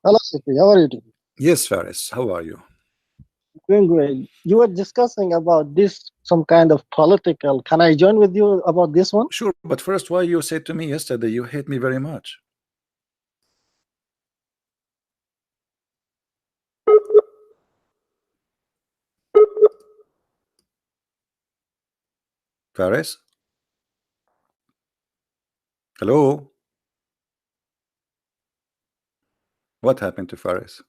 Hello, Sifi. How are you doing? Yes, Faris, how are you? Doing great. You were discussing about this, some kind of political. Can I join with you about this one? Sure, but first, why you said to me yesterday you hate me very much? Faris? Hello? What happened to Faris?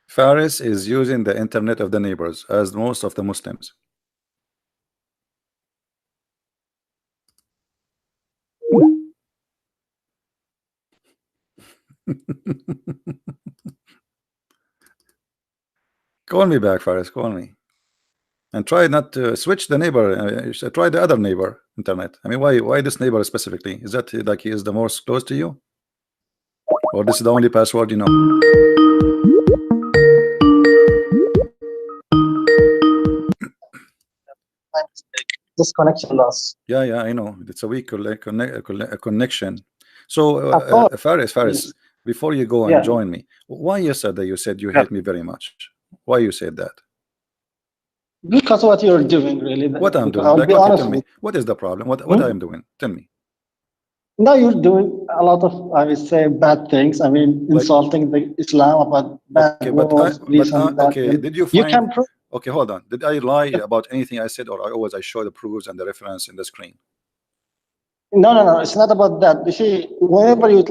Faris is using the internet of the neighbors, as most of the Muslims. Call me back, Faris, call me. And try not to switch the neighbor. Try the other neighbor internet. I mean, why this neighbor specifically? Is that like he is the most close to you? Or this is the only password you know? This connection loss. Yeah, I know. It's a weak connection. So, Of course. Faris, Yes. before you go and Yeah. join me, why yesterday you said you Yeah. hate me very much? Why you said that? Because what you're doing, really. What I'm Because doing? I'll Like, be okay, honest tell me, with what is the problem? What you. I'm doing? Tell me. Now you're doing a lot of, I would say, bad things. I mean, Like, insulting the Islam about bad okay, words, this and that. okay. Did you You find? can prove. Okay, hold on. Did I lie about anything I said, or I show the proofs and the reference in the screen? No. It's not about that. You see, whenever you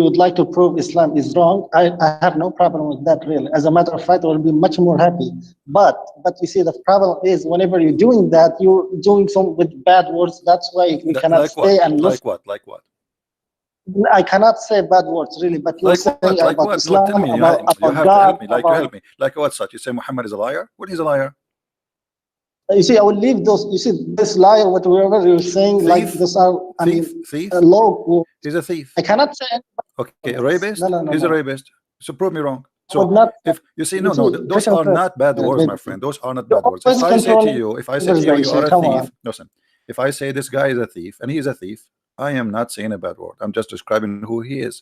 would like to prove Islam is wrong, I have no problem with that. Really, as a matter of fact, I will be much more happy. But you see, the problem is whenever you're doing that, you're doing some with bad words. That's why we cannot Like stay what? and listen. Like what? I cannot say bad words, really. But you're saying Like about what? No, Islam, tell me. You about have to help God, me. Like, you about. help me. Like what? Such? You say Muhammad is a liar? When he's a liar? You see, I will leave those. You see, this liar, whatever you're saying, Thief? like those are. I mean, Thief? low. He's a thief. I cannot say. Okay, a rapist? No. He's a rapist. So prove me wrong. I So would not. if you see, You no, see, those Christian are first. not bad words, my Basically, friend. Those are not you're bad words. If always I say to controlling you, you are a conversation. Come thief, on. listen. If I say this guy is a thief and he is a thief, I am not saying a bad word. I'm just describing who he is.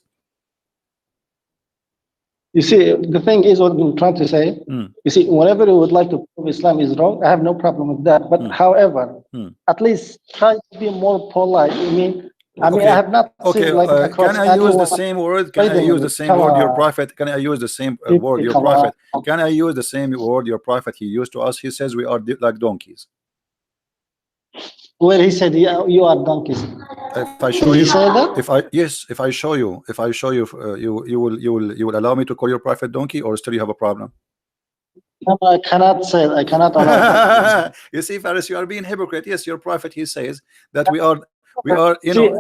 You see, the thing is what I'm trying to say. You see, whenever you would like to prove Islam is wrong, I have no problem with that. But however, at least try to be more polite. I have not seen like across can I use the anyone same word? Can I fighting use with the it. same Come word your on. prophet? Can I use the same word your Come prophet? on. Can I use the same word your prophet he used to us? He says we are like donkeys. Where he said, yeah, you are donkeys. If I show Did you, he say that? if I show you, you will allow me to call your prophet donkey, or still you have a problem? No, I cannot say. I cannot allow that. You see, Faris, you are being hypocrite. Yes, your prophet he says that we are, See,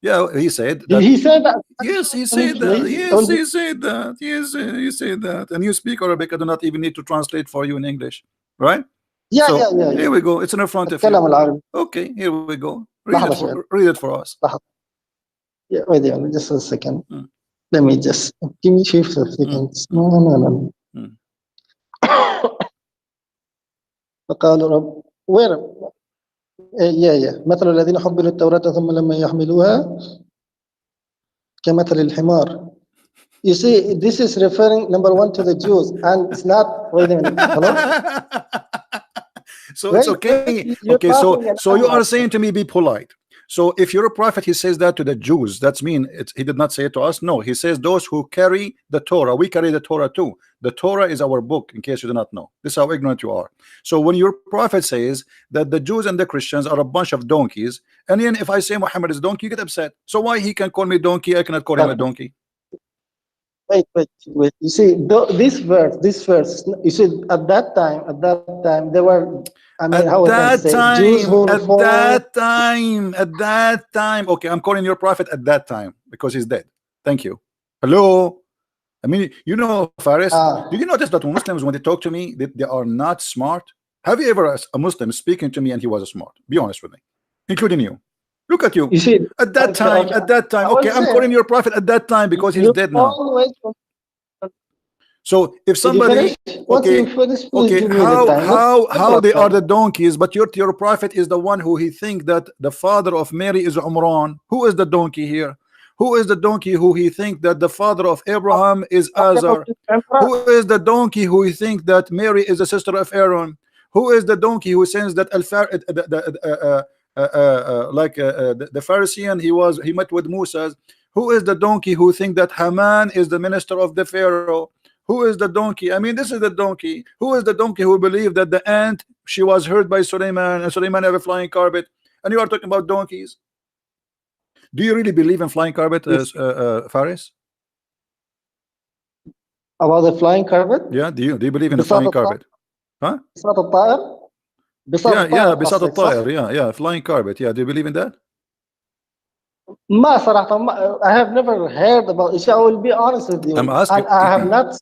yeah, he said did that. he say that? Yes, he said that. Yes, he said that. Yes, he said that. And you speak Arabic. I do not even need to translate for you in English, right? Yeah. Here we go. It's in front of أتكلم you. العربي. Okay, here we go. لحظة Read it for us. لحظة. Yeah, wait there, just a second. Let me just give me 5 seconds. No. فقالوا رب where مثل الذين حملوا التوراة ثم لما يحملوها كمثل الحمار. You see, this is referring number 1 to the Jews, and it's not. Wait a minute. Hello. So it's okay. Okay, so you are saying to me, be polite. So if you're a prophet, he says that to the Jews. That's mean he did not say it to us. No, he says those who carry the Torah. We carry the Torah too. The Torah is our book, in case you do not know. This is how ignorant you are. So when your prophet says that the Jews and the Christians are a bunch of donkeys, and then if I say Muhammad is a donkey, you get upset. So why he can call me donkey, I cannot call him a donkey? Wait. You see, this verse. You see, at that time, there were. I mean, how I can say, Jews who at that time. Okay, I'm calling your prophet at that time because he's dead. Thank you. Hello. I mean, you know, Faris, did you notice that Muslims, when they talk to me, they are not smart? Have you ever a Muslim speaking to me and he was smart? Be honest with me, including you. Look at you. You see, at that time. Okay, I'm calling your prophet at that time because he's dead now. So if somebody, okay, how they are the donkeys, but your prophet is the one who he think that the father of Mary is Umran. Who is the donkey here? Who is the donkey who he think that the father of Abraham is Azar? Who is the donkey who he think that Mary is the sister of Aaron? Who is the donkey who says that the Pharisee he met with Musa? Who is the donkey who think that Haman is the minister of the Pharaoh? Who is the donkey? I mean, this is the donkey. Who is the donkey who believed that the ant, she was heard by Suleiman, and Suleiman have a flying carpet? And you are talking about donkeys. Do you really believe in flying carpet, Faris? About the flying carpet? Yeah. Do you believe in the flying carpet? Huh? بساط الطائر. Yeah, بساط الطائر. Yeah, flying carpet. Yeah, do you believe in that? ما صراحة I have never heard about it. I will be honest with you. I'm asking. I have not.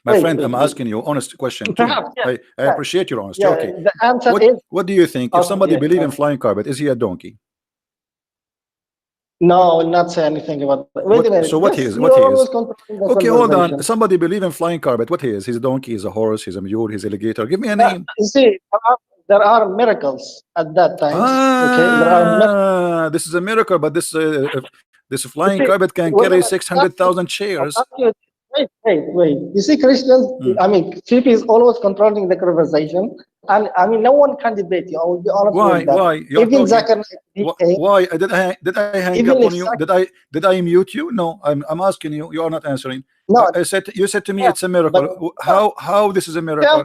My friend, I'm asking you honest question too. I appreciate your honesty. Yeah, Okay. the answer is What do you think? If somebody believe in flying carpet, is he a donkey? no, I will not say anything about that. Wait a minute. So what he is? What he is? Okay, hold on. Somebody believe in flying carpet. What he is? He's a donkey, he's a horse, he's a mule, he's an alligator. Give me a name. You see, there are miracles at that time. Okay, there are this is a miracle, but this flying carpet can carry 600,000 chairs. Wait. You see, Christians, I mean, Chief is always controlling the conversation. And I mean, no one can debate you. I will be honest with that. Why? Even Zachariah. Why? Did I hang up on you? Did I mute you? No, I'm asking you. You are not answering. No, you said to me it's a miracle. How this is a miracle?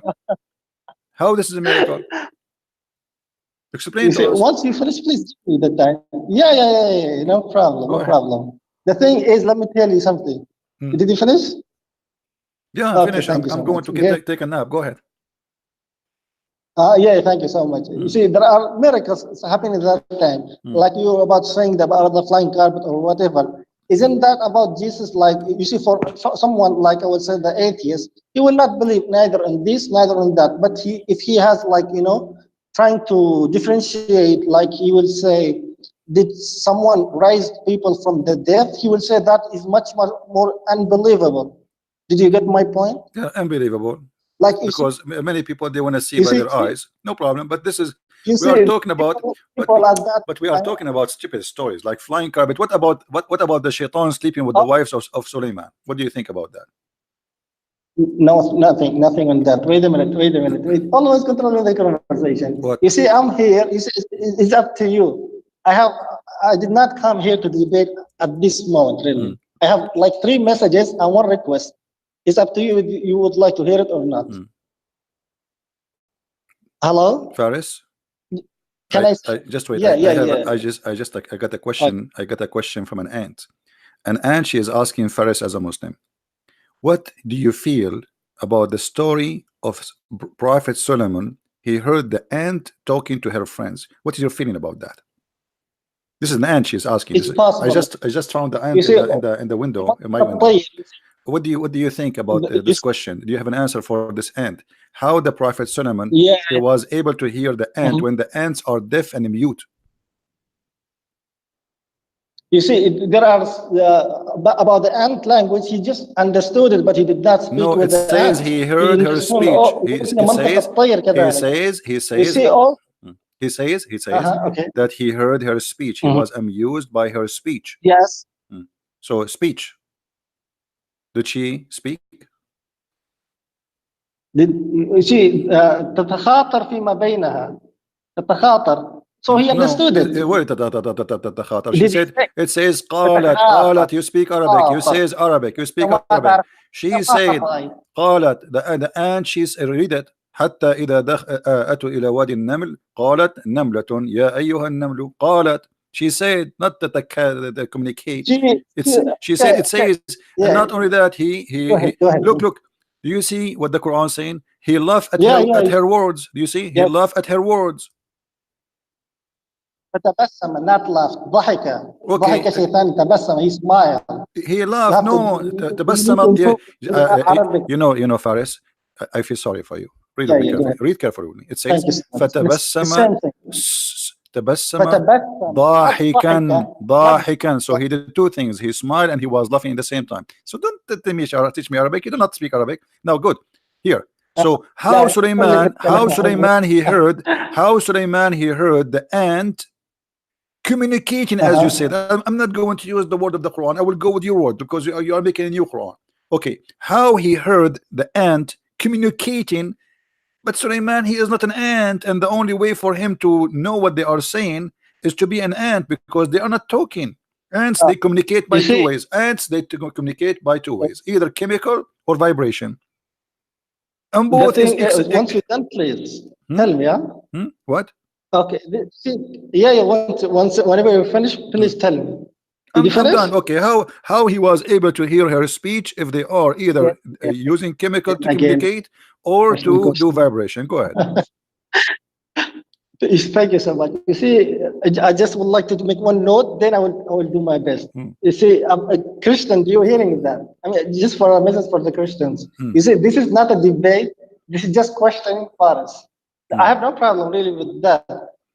How this is a miracle? Explain to us. Once you finish, please read the time. Yeah. No problem. The thing is, let me tell you something. Did you finish? Yeah, okay, finish. I'm going to take a nap. Go ahead. Yeah, thank you so much. You see, there are miracles happening at that time, like you were about saying about the flying carpet or whatever. Isn't that about Jesus? Like, you see, for someone like I would say the atheist, he will not believe neither in this, neither in that. But if he has, like, trying to differentiate, like he will say, did someone raise people from the death? He will say that is much more unbelievable. Did you get my point? Yeah, unbelievable. Like, because many people, they want to see by their eyes. No problem. But this is we are talking about. But we are talking about stupid stories like flying carpet. What about the shaitan sleeping with the wives of Suleiman? What do you think about that? No, nothing on that. Wait a minute. Always controlling the conversation. What? You see, I'm here. It's up to you. I did not come here to debate at this moment, really. I have like 3 messages and 1 request. It's up to you if you would like to hear it or not. Hello? Faris? Can I just wait. Yeah. I got a question. I got a question from an aunt. An aunt, she is asking Faris as a Muslim, what do you feel about the story of Prophet Solomon? He heard the ant talking to her friends. What is your feeling about that? This is an ant. She's asking. It's possible. I just found the ant in the window in my window. What do you think about this question? Do you have an answer for this ant? How the Prophet Solomon he was able to hear the ant when the ants are deaf and mute? You see, there are about the ant language. He just understood it, but he did not speak. No, with it says he heard her speech. He says that he heard her speech. He was amused by her speech. Yes. So speech. Did she speak? تتخاطر فيما بينها. تتخاطر. So he understood it. She said, it says قالت. You speak Arabic. You says Arabic. You speak Arabic. She said قالت. The ant, she's read it. حتى إذا أتوا إلى وادي النمل قالت نملة يا أيها النمل قالت. She said, not that the communicate. She said, it says, and not only that, he look. Do you see what the Quran is saying? He laughed at her words. Do you see? He laughed at her words. فتبسم, not laughed. ضحك. ضحك شيطان تبسم. He smiled. He laughed. No, تبسم. You know, Faris. I feel sorry for you. Read carefully with me. It says, فتبسم. ضاحكا. So he did 2 things. He smiled and he was laughing at the same time. So don't teach me Arabic. You do not speak Arabic. Now, good. Here. So how Suleiman he heard the ant communicating, as you said. I'm not going to use the word of the Quran. I will go with your word because you are making a new Quran. Okay, how he heard the ant communicating, but Sulaiman, he is not an ant, and the only way for him to know what they are saying is to be an ant, because they are not talking. Ants, they communicate by two ways. Ants, they communicate by two ways, either chemical or vibration. And both once you're done, please tell me. What? Okay. Whenever you finish, please tell me. I'm done. Okay, how he was able to hear her speech if they are either using chemical to communicate or to do vibration? Go ahead. Thank you so much. You see, I just would like to make one note, then I will do my best. You see, I'm a Christian. You're hearing that? I mean, just for a message for the Christians. You see, this is not a debate. This is just questioning Faris. I have no problem really with that.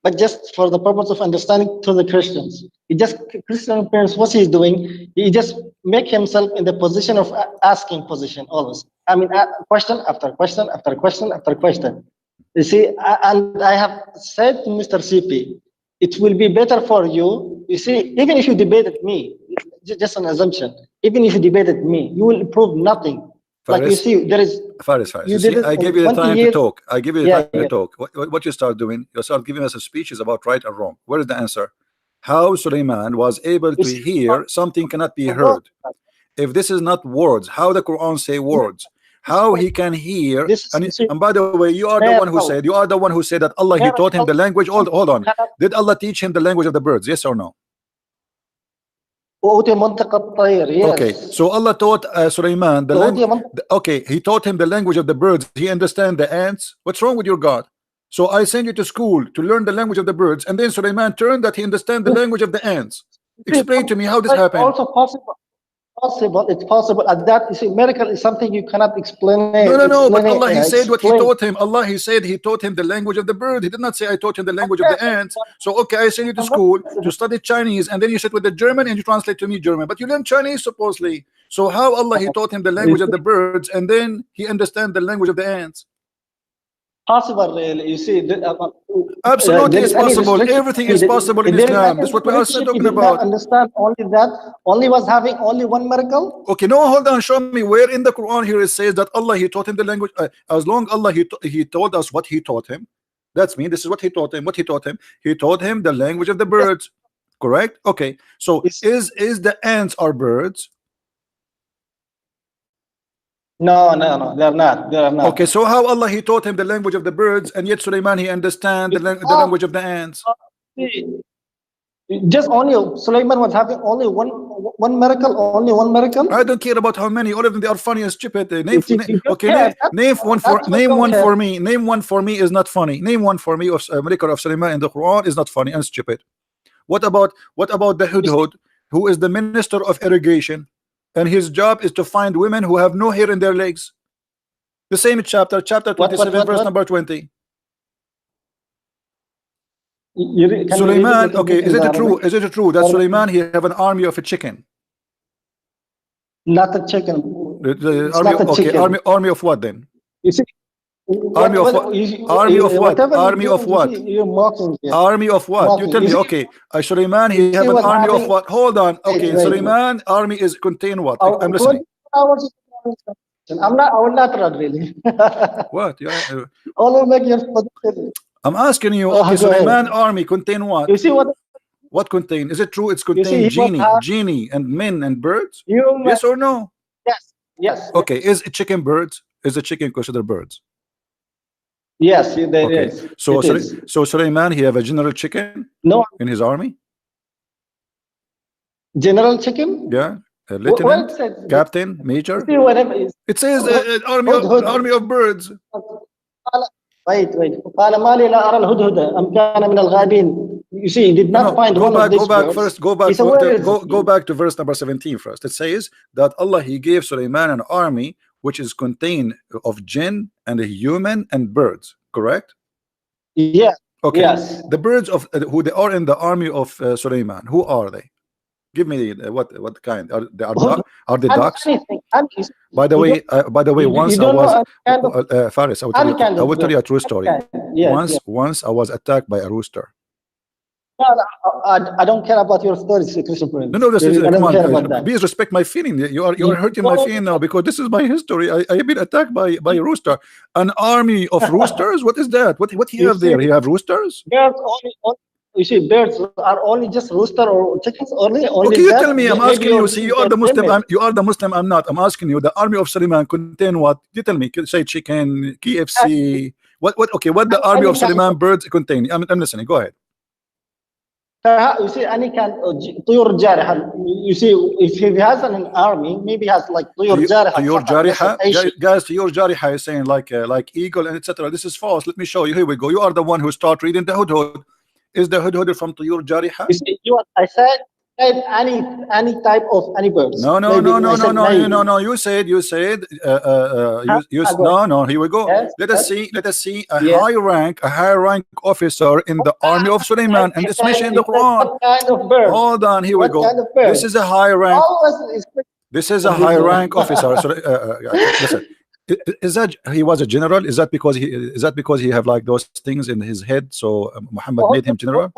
But just for the purpose of understanding to the Christians, Christian parents, what he's doing, he just make himself in the position of asking position always. I mean, question after question after question after question. You see, and I have said to Mr. CP, it will be better for you. You see, even if you debated me, just an assumption, even if you debated me, you will prove nothing. Faris, like you see, there is Faris. You see, I gave you the time to talk. I give you the time to talk. What you start doing, you start giving us a speeches about right and wrong. Where is the answer? How Sulaiman was able to hear something cannot be heard. If this is not words, how the Quran say words? How he can hear? And by the way, you are the one who said that Allah, he taught him the language. Hold on. Did Allah teach him the language of the birds? Yes or no? Okay, so Allah taught Sulaiman the language. Okay, he taught him the language of the birds. He understand the ants. What's wrong with your God? So I send you to school to learn the language of the birds, and then Sulaiman turned that he understand the language of the ants. Explain to me how this happened. Also possible. It's possible. At that, you see, miracle is something you cannot explain. No. But Allah, he said what he taught him. Allah, he said he taught him the language of the bird. He did not say I taught him the language of the ants. So okay, I send you to school to study Chinese, and then you sit with the German and you translate to me German. But you learn Chinese supposedly. So how Allah, he taught him the language of the birds, and then he understand the language of the ants? Possible, really. You see, absolutely is possible. Everything is possible in Islam. That's what we are talking about. Understand only that. Only was having only one miracle. Okay, no, hold on. Show me where in the Quran here it says that Allah, he taught him the language. As long Allah, he told us what he taught him. That's me. This is what he taught him. What he taught him. He taught him the language of the birds. Correct. Okay. So is the ants are birds? No, they're not. Okay, so how Allah, he taught him the language of the birds, and yet Sulaiman, he understand the language of the ants? Just only Sulaiman was having only one miracle. Only one miracle. I don't care about how many. All of them, they are funny and stupid. Name one for me. Name one for me is not funny. Name one for me of miracle of Sulaiman in the Quran is not funny and stupid. What about the Hudhud, who is the minister of irrigation? And his job is to find women who have no hair in their legs. The same chapter 27, verse number 20. Sulaiman, okay, is it true? Is it true that Sulaiman, he have an army of a chicken? Not a chicken. Army of what then? You see, army of what? Army of what? Army of what? Army of what? You tell me. Okay, Sulaiman, he have an army of what? Hold on. Okay, Sulaiman army is contain what? I'm listening. I will not run really. What? I'm asking you. Okay, Sulaiman army contain what? You see what? What contain? Is it true? It's contain genie and men and birds. Yes or no? Yes. Okay, is it chicken birds? Is a chicken considered birds? Yes, there is. So Sulaiman, he have a general chicken? No. In his army? General chicken? Yeah. A lieutenant, captain, major? It says army of birds. Wait. You see, he did not find go back to verse number 17 first. It says that Allah, he gave Sulaiman an army which is contained of jinn and a human and birds, correct? Yeah. Okay. Yes. The birds of who they are in the army of Sulaiman, who are they? Give me what kind? Are they ducks? By the way, once I was Faris, I will tell you a true story. Once I was attacked by a rooster. No, no, I don't care about your stories, Christian Prince. No, this is I come don't care about on. that. Please respect my feeling. You are hurting my feeling now because this is my history. I have been attacked by a rooster, an army of roosters. What is that? What he You have there? see, He have roosters. birds you see, birds are only just rooster or chickens only Okay, you that. tell me. I'm Maybe asking you. your See, you are the Muslim. limit. You are the Muslim. I'm not. I'm asking you. The army of Suleiman contain what? You tell me. Say chicken, KFC. What? Okay. What the army Any of kind Suleiman birds contain? I'm listening. Go ahead. you see, any kind of طيور جارحة. You see, if he has an army, maybe he has like طيور جارحة. To your مثلا أي شيء. guys, to your jariha is saying like eagle and etc. This is false. Let me show you. Here we go. You are the one who start reading the hudhud. Is the hudhud from to your jariha? You see, I said any type of any birds. No, no, Maybe no, no, I no, said no, maybe. no. You said no, no. Here we go. Yes, Let us see a yes. high rank officer in the army of Suleiman, and it's mentioned in the Quran. What kind of bird? Hold on, here we What go. kind of bird? This is a high rank. Always This is a high rank officer. So, listen. Is that he was a general? Is that because he have like those things in his head? So Muhammad made him general.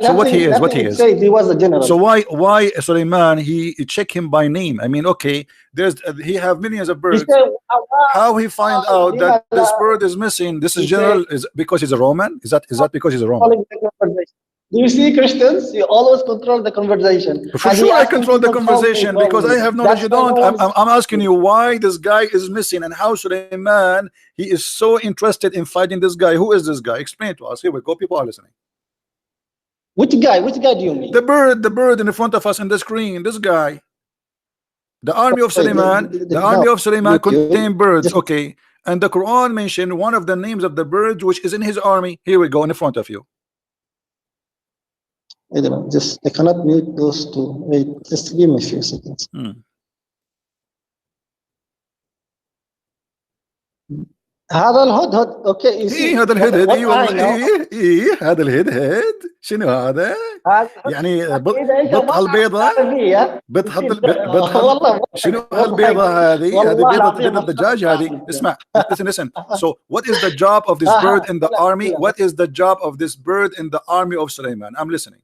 So what he is? What he is? Says he was a general. So why Suleiman? He check him by name. I mean, okay, there's he have millions of birds. How he find out that this bird is missing? This is general. Is because he's a Roman? Is that because he's a Roman? Do you see, Christians? You always control the conversation. For sure, I control the conversation because I have knowledge. You don't. I'm asking you why this guy is missing and how Suleiman he is so interested in fighting this guy. Who is this guy? Explain to us. Here we go. People are listening. Which guy? Which guy do you mean? The bird in the front of us on the screen. This guy. The army of Suleiman. The army of Suleiman contain birds. Okay, and the Quran mentioned one of the names of the birds which is in his army. Here we go in front of you. I don't know. Just I cannot mute those two. Wait, just give me a few seconds. هذا الهدهد اوكي ايه هذا الهدهد اي والله ايه هذا الهدهد شنو هذا؟ يعني بطها البيضاء بطها شنو هالبيضاء هذه بيضة الدجاج هذه اسمع listen so what is the job of this bird in the army what is the job of this bird in the army of Suleiman I'm listening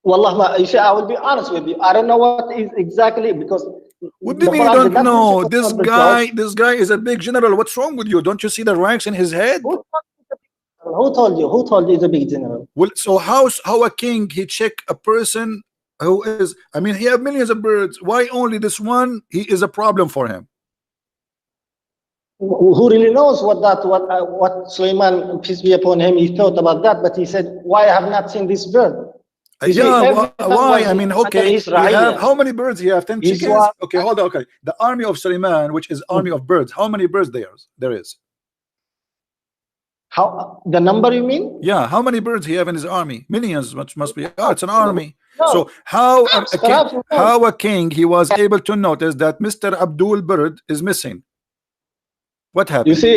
والله ما I will be honest with you I don't know what is exactly because what do you mean you don't know? This guy is a big general. What's wrong with you? Don't you see the ranks in his head? Who told you? Who told you he's a big general? Well, so how a king he check a person who is? I mean, he have millions of birds. Why only this one? He is a problem for him. Who really knows what Suleiman, peace be upon him, he thought about that? But he said, "Why I have not seen this bird?" Yeah, why? I mean, okay, how many birds you have? 10 chickens? Okay, hold on. Okay, the army of Suleiman, which is army of birds. How many birds there is? How the number you mean? Yeah, how many birds he have in his army? Millions, must be. Oh, it's an army. No. So how a king he was able to notice that Mr. Abdul Bird is missing? What happened? You see,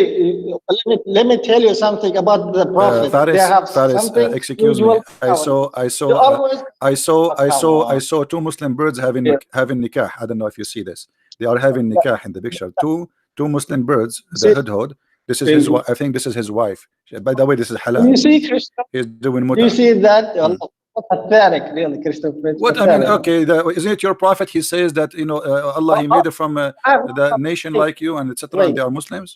let me tell you something about the prophet. Faris, excuse me. I saw two Muslim birds having nikah. I don't know if you see this. They are having nikah in the picture. Two Muslim birds. The hudhud. This is his. I think this is his wife. By the way, this is halal. You see, Christian. He's doing muta. You see that? Pathetic, really, Christopher. What I mean, okay, isn't it your prophet? He says that Allah He made it from the nation like you and etc. And they are Muslims.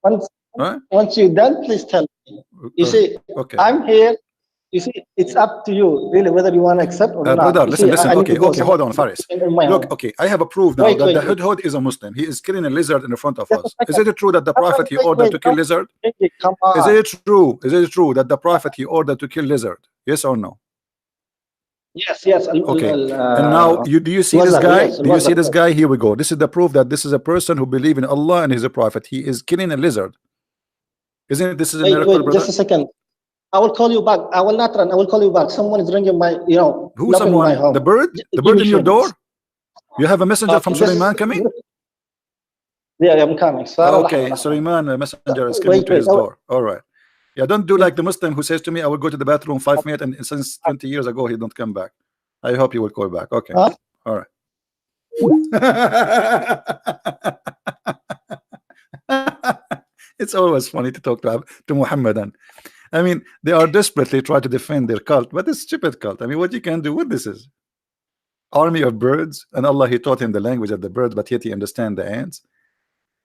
Once you're done, please tell me. You see, okay. I'm here. You see, it's up to you, really, whether you want to accept or not. Brother, listen. Okay, hold on, Faris. Look, okay, I have a proof now that the hudhud is a Muslim. He is killing a lizard in the front of us. Is it true that the prophet he ordered to kill lizard? Is it true? Is it true that the prophet he ordered to kill lizard? Yes or no? Yes. Okay. And now, do you see this guy? Do you see this guy? Here we go. This is the proof that this is a person who believes in Allah and he's a prophet. He is killing a lizard. Isn't it? This is a miracle, brother? Just a second. I will call you back. I will not run. I will call you back. Someone is ringing my, Who's someone? My home. The bird? The bird in your door? You have a messenger from Suleiman coming? Yeah, I'm coming. Okay, Suleiman, a messenger is coming to his door. All right. Yeah, don't do like the Muslim who says to me, I will go to the bathroom 5 minutes, and since 20 years ago, he don't come back. I hope you will call back. Okay. All right. It's always funny to talk to Muhammadan. I mean, they are desperately trying to defend their cult, but it's stupid cult. I mean, what you can do with this is army of birds, and Allah, he taught him the language of the bird, but yet he understand the ants,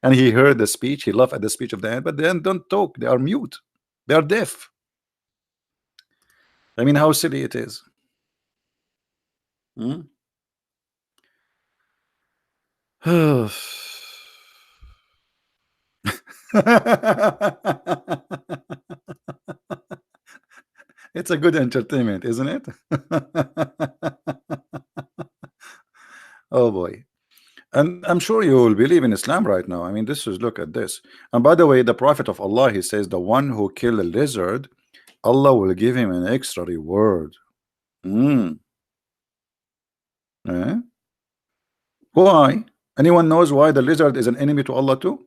and he heard the speech, he laughed at the speech of the ant, but the ant don't talk, they are mute, they are deaf. I mean, how silly it is. Hmm? It's a good entertainment, isn't it? Oh boy. And I'm sure you will believe in Islam right now. I mean, this is, look at this. And by the way, the Prophet of Allah, he says the one who kill a lizard, Allah will give him an extra reward. Eh? Why? Anyone knows why the lizard is an enemy to Allah too?